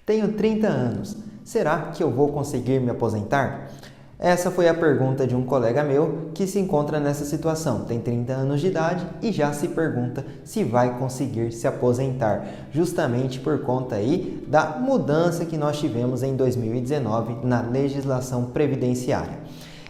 Tenho 30 anos. Será que eu vou conseguir me aposentar? Essa foi a pergunta de um colega meu que se encontra nessa situação. Tem 30 anos de idade e já se pergunta se vai conseguir se aposentar, justamente por conta aí da mudança que nós tivemos em 2019 na legislação previdenciária.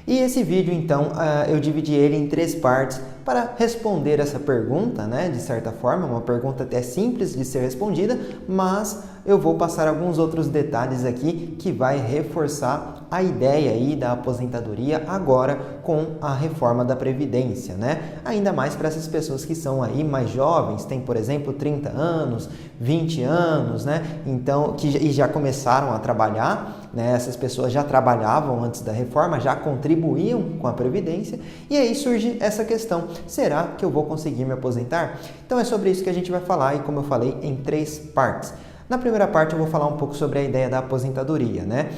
E esse vídeo, então, eu dividi ele em 3 partes para responder essa pergunta, né? De certa forma, uma pergunta até simples de ser respondida, mas eu vou passar alguns outros detalhes aqui que vai reforçar a ideia aí da aposentadoria agora com a reforma da Previdência, né? Ainda mais para essas pessoas que são aí mais jovens, tem, por exemplo, 30 anos, 20 anos, né? Então, e já começaram a trabalhar, né? Essas pessoas já trabalhavam antes da reforma, já contribuíam com a Previdência, e aí surge essa questão: será que eu vou conseguir me aposentar? Então é sobre isso que a gente vai falar, e como eu falei, em 3 partes. Na primeira parte eu vou falar um pouco sobre a ideia da aposentadoria, né?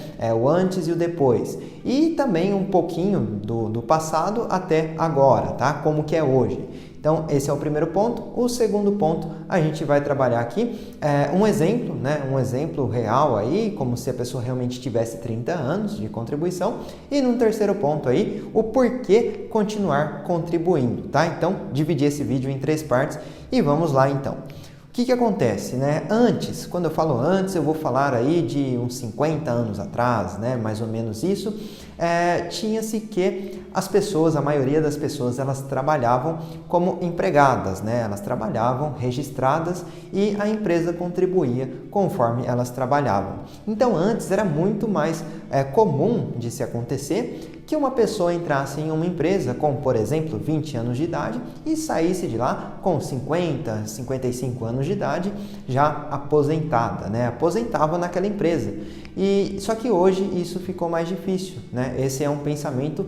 O antes e o depois. E também um pouquinho do passado até agora, tá? Como que é hoje. Então esse é o primeiro ponto. O segundo ponto, a gente vai trabalhar aqui um exemplo, né? Um exemplo real aí, como se a pessoa realmente tivesse 30 anos de contribuição. E num terceiro ponto aí, o porquê continuar contribuindo, tá? Então dividi esse vídeo em 3 partes e vamos lá então. O que acontece, né? Antes, quando eu falo antes, eu vou falar aí de uns 50 anos atrás, né? Mais ou menos isso. Tinha-se que as pessoas, a maioria das pessoas, elas trabalhavam como empregadas, né? Elas trabalhavam registradas e a empresa contribuía conforme elas trabalhavam. Então, antes era muito mais comum de se acontecer que uma pessoa entrasse em uma empresa com, por exemplo, 20 anos de idade e saísse de lá com 50, 55 anos de idade já aposentada, né? Aposentava naquela empresa. Só que hoje isso ficou mais difícil, né? Esse é um pensamento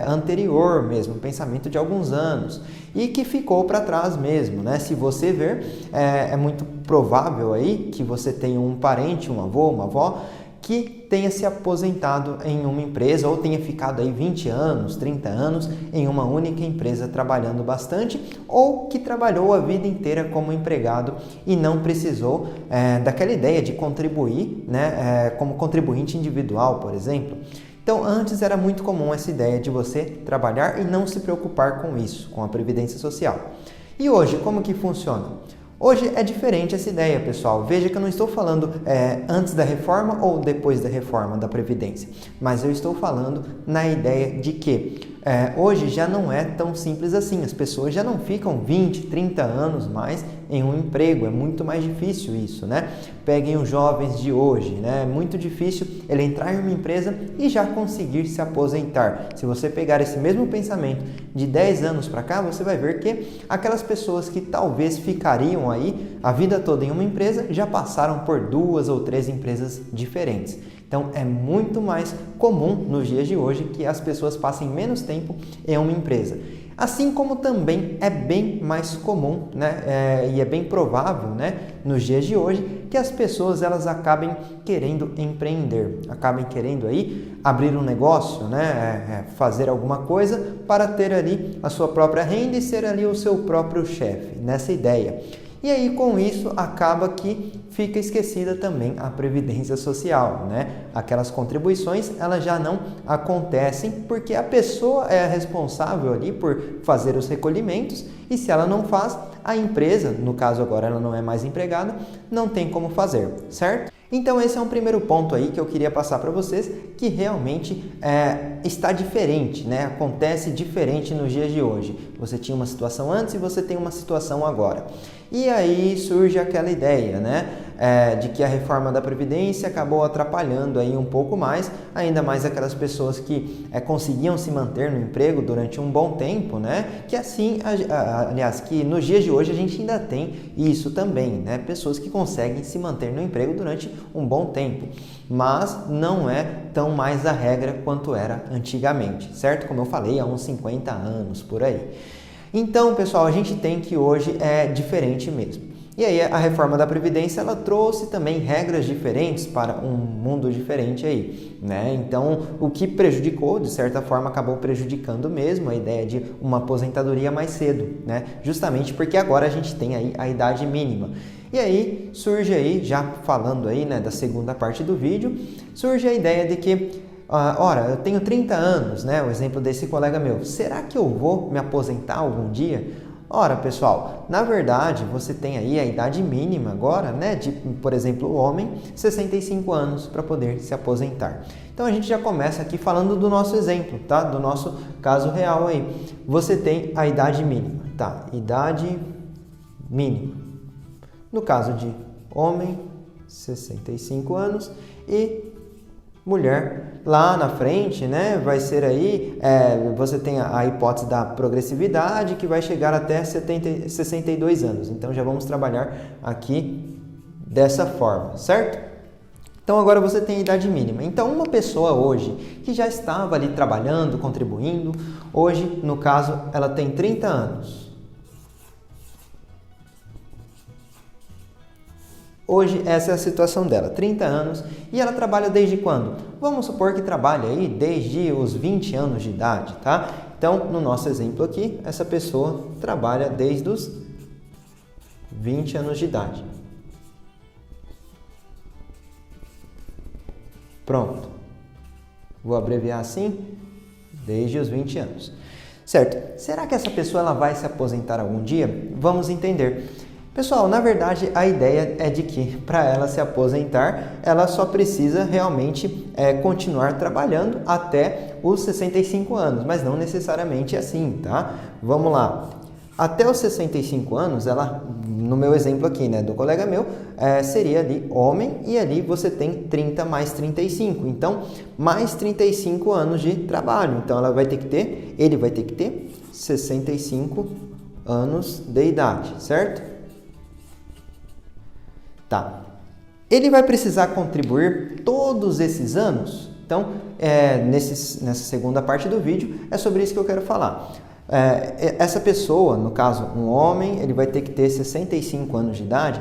anterior mesmo, um pensamento de alguns anos e que ficou para trás mesmo, né? Se você ver, é muito provável aí que você tenha um parente, um avô, uma avó, que tenha se aposentado em uma empresa ou tenha ficado aí 20 anos, 30 anos em uma única empresa trabalhando bastante, ou que trabalhou a vida inteira como empregado e não precisou daquela ideia de contribuir, né, como contribuinte individual, por exemplo. Então, antes era muito comum essa ideia de você trabalhar e não se preocupar com isso, com a Previdência Social. E hoje, como que funciona? Hoje é diferente essa ideia, pessoal. Veja que eu não estou falando antes da reforma ou depois da reforma da Previdência, mas eu estou falando na ideia de que hoje já não é tão simples assim. As pessoas já não ficam 20, 30 anos mais em um emprego. É muito mais difícil isso, né? Peguem os jovens de hoje, né? É muito difícil ele entrar em uma empresa e já conseguir se aposentar. Se você pegar esse mesmo pensamento de 10 anos para cá, você vai ver que aquelas pessoas que talvez ficariam aí a vida toda em uma empresa já passaram por 2 ou 3 empresas diferentes. Então é muito mais comum nos dias de hoje que as pessoas passem menos tempo em uma empresa. Assim como também é bem mais comum, né, e é bem provável, né, nos dias de hoje, que as pessoas elas acabem querendo empreender, acabem querendo aí abrir um negócio, né, fazer alguma coisa para ter ali a sua própria renda e ser ali o seu próprio chefe, nessa ideia. E aí, com isso, acaba que fica esquecida também a Previdência Social, né? Aquelas contribuições, elas já não acontecem porque a pessoa é responsável ali por fazer os recolhimentos e se ela não faz, a empresa, no caso agora ela não é mais empregada, não tem como fazer, certo? Então esse é um primeiro ponto aí que eu queria passar para vocês, que realmente está diferente, né? Acontece diferente nos dias de hoje. Você tinha uma situação antes e você tem uma situação agora. E aí surge aquela ideia, né? De que a reforma da Previdência acabou atrapalhando aí um pouco mais, ainda mais aquelas pessoas que conseguiam se manter no emprego durante um bom tempo, né? Que assim, aliás, que nos dias de hoje a gente ainda tem isso também, né? Pessoas que conseguem se manter no emprego durante um bom tempo, mas não é tão mais a regra quanto era antigamente, certo? Como eu falei, há uns 50 anos por aí. Então, pessoal, a gente tem que hoje é diferente mesmo. E aí a reforma da Previdência, ela trouxe também regras diferentes para um mundo diferente aí, né? Então, o que prejudicou, de certa forma, acabou prejudicando mesmo a ideia de uma aposentadoria mais cedo, né? Justamente porque agora a gente tem aí a idade mínima. E aí surge aí, já falando aí, né, da segunda parte do vídeo, surge a ideia de que, ora, eu tenho 30 anos, né, o exemplo desse colega meu, será que eu vou me aposentar algum dia? Ora, pessoal, na verdade, você tem aí a idade mínima agora, né, de, por exemplo, o homem, 65 anos para poder se aposentar. Então, a gente já começa aqui falando do nosso exemplo, tá? Do nosso caso real aí. Você tem a idade mínima, tá? Idade mínima. No caso de homem, 65 anos e mulher, lá na frente, né, vai ser aí, você tem a hipótese da progressividade que vai chegar até 62 anos. Então, já vamos trabalhar aqui dessa forma, certo? Então, agora você tem a idade mínima. Então, uma pessoa hoje que já estava ali trabalhando, contribuindo, hoje, no caso, ela tem 30 anos. Hoje, essa é a situação dela, 30 anos, e ela trabalha desde quando? Vamos supor que trabalha aí desde os 20 anos de idade, tá? Então, no nosso exemplo aqui, essa pessoa trabalha desde os 20 anos de idade. Pronto. Vou abreviar assim, desde os 20 anos. Certo? Será que essa pessoa ela vai se aposentar algum dia? Vamos entender. Pessoal, na verdade, a ideia é de que para ela se aposentar, ela só precisa realmente continuar trabalhando até os 65 anos, mas não necessariamente assim, tá? Vamos lá. Até os 65 anos, ela, no meu exemplo aqui, né, do colega meu, seria ali homem e ali você tem 30 mais 35. Então, mais 35 anos de trabalho. Então, ele vai ter que ter 65 anos de idade, certo? Tá. Ele vai precisar contribuir todos esses anos? Então, nessa segunda parte do vídeo, é sobre isso que eu quero falar. Essa pessoa, no caso, um homem, ele vai ter que ter 65 anos de idade.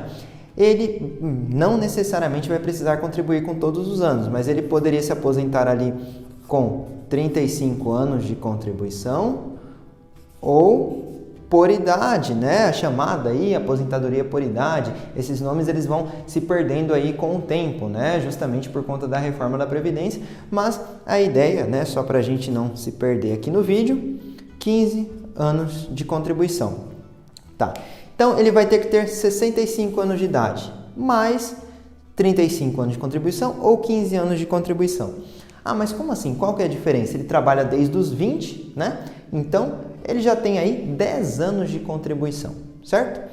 Ele não necessariamente vai precisar contribuir com todos os anos, mas ele poderia se aposentar ali com 35 anos de contribuição ou por idade, né? A chamada aí, aposentadoria por idade, esses nomes eles vão se perdendo aí com o tempo, né? Justamente por conta da reforma da Previdência, mas a ideia, né? Só para a gente não se perder aqui no vídeo, 15 anos de contribuição. Tá, então ele vai ter que ter 65 anos de idade, mais 35 anos de contribuição ou 15 anos de contribuição. Ah, mas como assim? Qual que é a diferença? Ele trabalha desde os 20, né? Então, ele já tem aí 10 anos de contribuição, certo?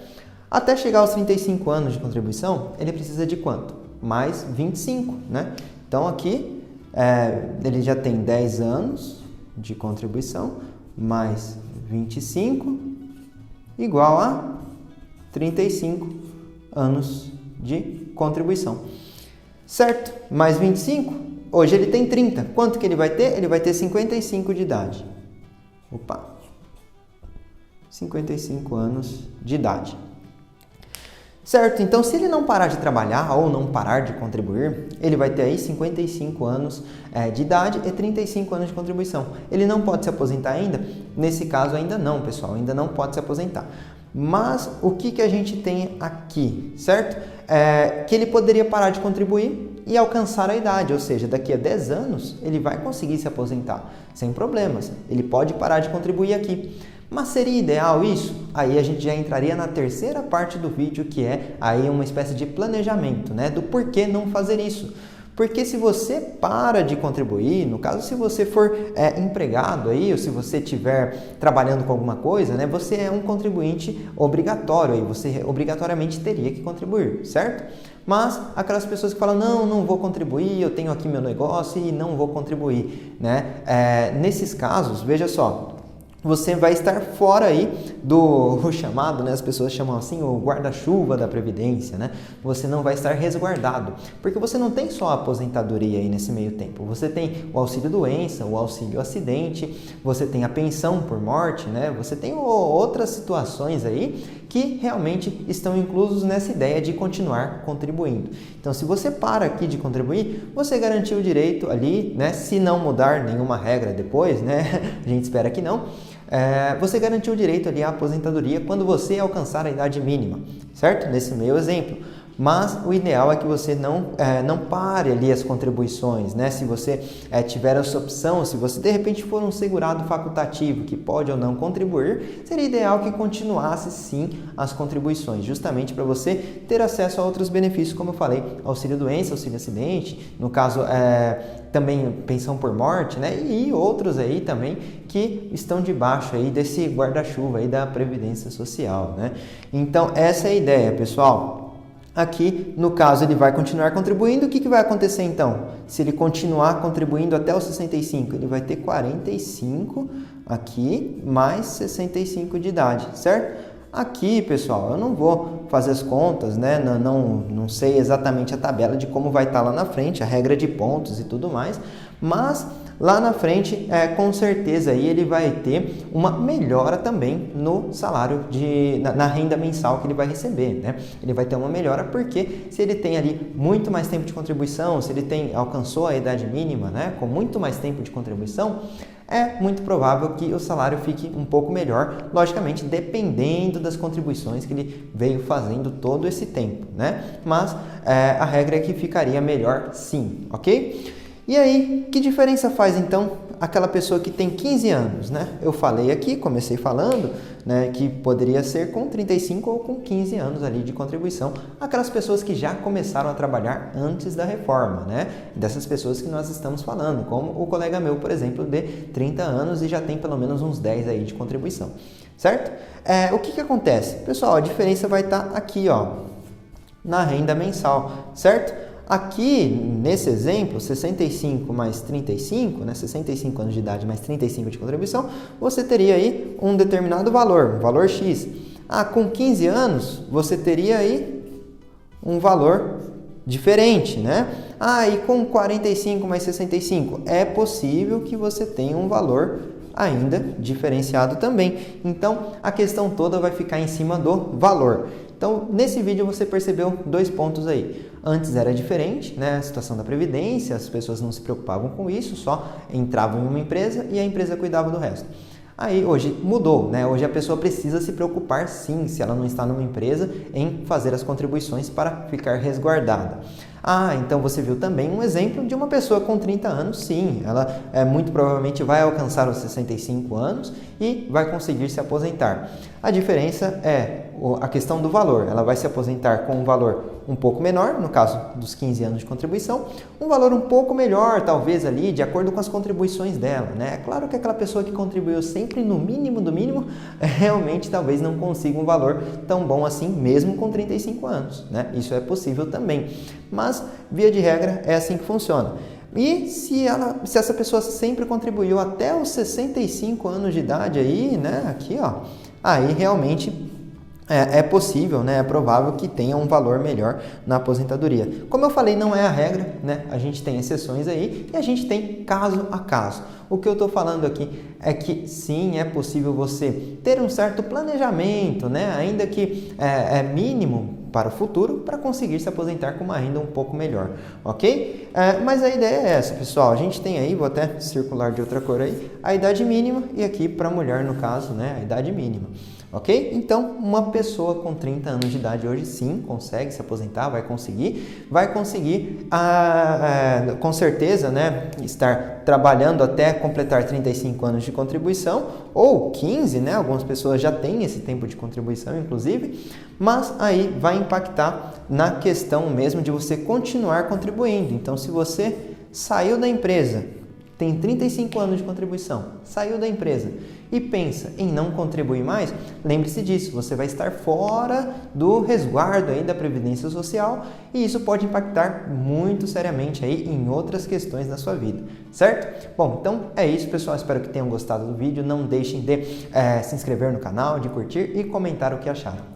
Até chegar aos 35 anos de contribuição, ele precisa de quanto? Mais 25, né? Então, aqui, ele já tem 10 anos de contribuição, mais 25, igual a 35 anos de contribuição. Certo? Mais 25, hoje ele tem 30. Quanto que ele vai ter? Ele vai ter 55 de idade. Opa! 55 anos de idade. Certo? Então, se ele não parar de trabalhar ou não parar de contribuir, ele vai ter aí 55 anos de idade e 35 anos de contribuição. Ele não pode se aposentar ainda? Nesse caso, ainda não, pessoal. Ainda não pode se aposentar. Mas o que a gente tem aqui, certo? Que ele poderia parar de contribuir e alcançar a idade, ou seja, daqui a 10 anos ele vai conseguir se aposentar sem problemas. Ele pode parar de contribuir aqui. Mas seria ideal isso? Aí a gente já entraria na terceira parte do vídeo, que é aí uma espécie de planejamento, né? Do porquê não fazer isso. Porque se você para de contribuir, no caso se você for empregado aí, ou se você estiver trabalhando com alguma coisa, né? Você é um contribuinte obrigatório aí, você obrigatoriamente teria que contribuir, certo? Mas aquelas pessoas que falam, não vou contribuir, eu tenho aqui meu negócio e não vou contribuir, né? Nesses casos, veja só, você vai estar fora aí do chamado, né? As pessoas chamam assim, o guarda-chuva da Previdência, né? Você não vai estar resguardado, porque você não tem só a aposentadoria aí nesse meio tempo. Você tem o auxílio-doença, o auxílio-acidente, você tem a pensão por morte, né? Você tem outras situações aí que realmente estão inclusos nessa ideia de continuar contribuindo. Então, se você para aqui de contribuir, você garantiu o direito ali, né? Se não mudar nenhuma regra depois, né? A gente espera que não. você garantiu o direito ali à aposentadoria quando você alcançar a idade mínima, certo? Nesse meu exemplo. Mas o ideal é que você não pare ali as contribuições, né? Se você tiver essa opção, se você de repente for um segurado facultativo que pode ou não contribuir, seria ideal que continuasse sim as contribuições, justamente para você ter acesso a outros benefícios, como eu falei, auxílio doença, auxílio acidente, no caso também pensão por morte, né? E outros aí também que estão debaixo aí desse guarda-chuva aí da Previdência Social, né? Então essa é a ideia, pessoal. Aqui, no caso, ele vai continuar contribuindo. O que vai acontecer então? Se ele continuar contribuindo até os 65, ele vai ter 45 aqui, mais 65 de idade, certo? Aqui, pessoal, eu não vou fazer as contas, né? Não sei exatamente a tabela de como vai estar lá na frente, a regra de pontos e tudo mais, mas lá na frente, com certeza, aí ele vai ter uma melhora também no salário, na renda mensal que ele vai receber, né? Ele vai ter uma melhora porque se ele tem ali muito mais tempo de contribuição, se ele alcançou a idade mínima, né, com muito mais tempo de contribuição, é muito provável que o salário fique um pouco melhor, logicamente, dependendo das contribuições que ele veio fazendo todo esse tempo, né? Mas a regra é que ficaria melhor sim, ok? E aí, que diferença faz então aquela pessoa que tem 15 anos, né? Eu falei aqui, comecei falando, né, que poderia ser com 35 ou com 15 anos ali de contribuição, aquelas pessoas que já começaram a trabalhar antes da reforma, né? Dessas pessoas que nós estamos falando, como o colega meu, por exemplo, de 30 anos e já tem pelo menos uns 10 aí de contribuição, certo? O que acontece? Pessoal, a diferença vai estar aqui, ó, na renda mensal, certo? Aqui, nesse exemplo, 65 mais 35, né, 65 anos de idade mais 35 de contribuição, você teria aí um determinado valor, um valor X. Com 15 anos, você teria aí um valor diferente, né? E com 45 mais 65, é possível que você tenha um valor ainda diferenciado também. Então, a questão toda vai ficar em cima do valor. Então, nesse vídeo você percebeu dois pontos aí. Antes era diferente, né? A situação da Previdência, as pessoas não se preocupavam com isso, só entravam em uma empresa e a empresa cuidava do resto. Aí hoje mudou, né? Hoje a pessoa precisa se preocupar sim, se ela não está numa empresa, em fazer as contribuições para ficar resguardada. Então você viu também um exemplo de uma pessoa com 30 anos, sim, ela muito provavelmente vai alcançar os 65 anos e vai conseguir se aposentar. A diferença é a questão do valor, ela vai se aposentar com um valor um pouco menor, no caso dos 15 anos de contribuição, um valor um pouco melhor, talvez ali, de acordo com as contribuições dela, né? É claro que aquela pessoa que contribuiu sempre no mínimo do mínimo, realmente talvez não consiga um valor tão bom assim, mesmo com 35 anos, né? Isso é possível também, mas via de regra é assim que funciona. E se essa pessoa sempre contribuiu até os 65 anos de idade aí, né? Aqui, ó, aí realmente é possível, né? É provável que tenha um valor melhor na aposentadoria. Como eu falei, não é a regra, né? A gente tem exceções aí e a gente tem caso a caso. O que eu estou falando aqui é que sim, é possível você ter um certo planejamento, né? Ainda que é mínimo para o futuro, para conseguir se aposentar com uma renda um pouco melhor, ok? Mas a ideia é essa, pessoal. A gente tem aí, vou até circular de outra cor aí, a idade mínima e aqui para a mulher, no caso, né, a idade mínima. Ok? Então, uma pessoa com 30 anos de idade hoje sim consegue se aposentar, vai conseguir com certeza, né, estar trabalhando até completar 35 anos de contribuição ou 15, né? Algumas pessoas já têm esse tempo de contribuição, inclusive, mas aí vai impactar na questão mesmo de você continuar contribuindo. Então, se você saiu da empresa, tem 35 anos de contribuição, saiu da empresa e pensa em não contribuir mais, lembre-se disso, você vai estar fora do resguardo aí da Previdência Social e isso pode impactar muito seriamente aí em outras questões da sua vida, certo? Bom, então é isso, pessoal, espero que tenham gostado do vídeo, não deixem de se inscrever no canal, de curtir e comentar o que acharam.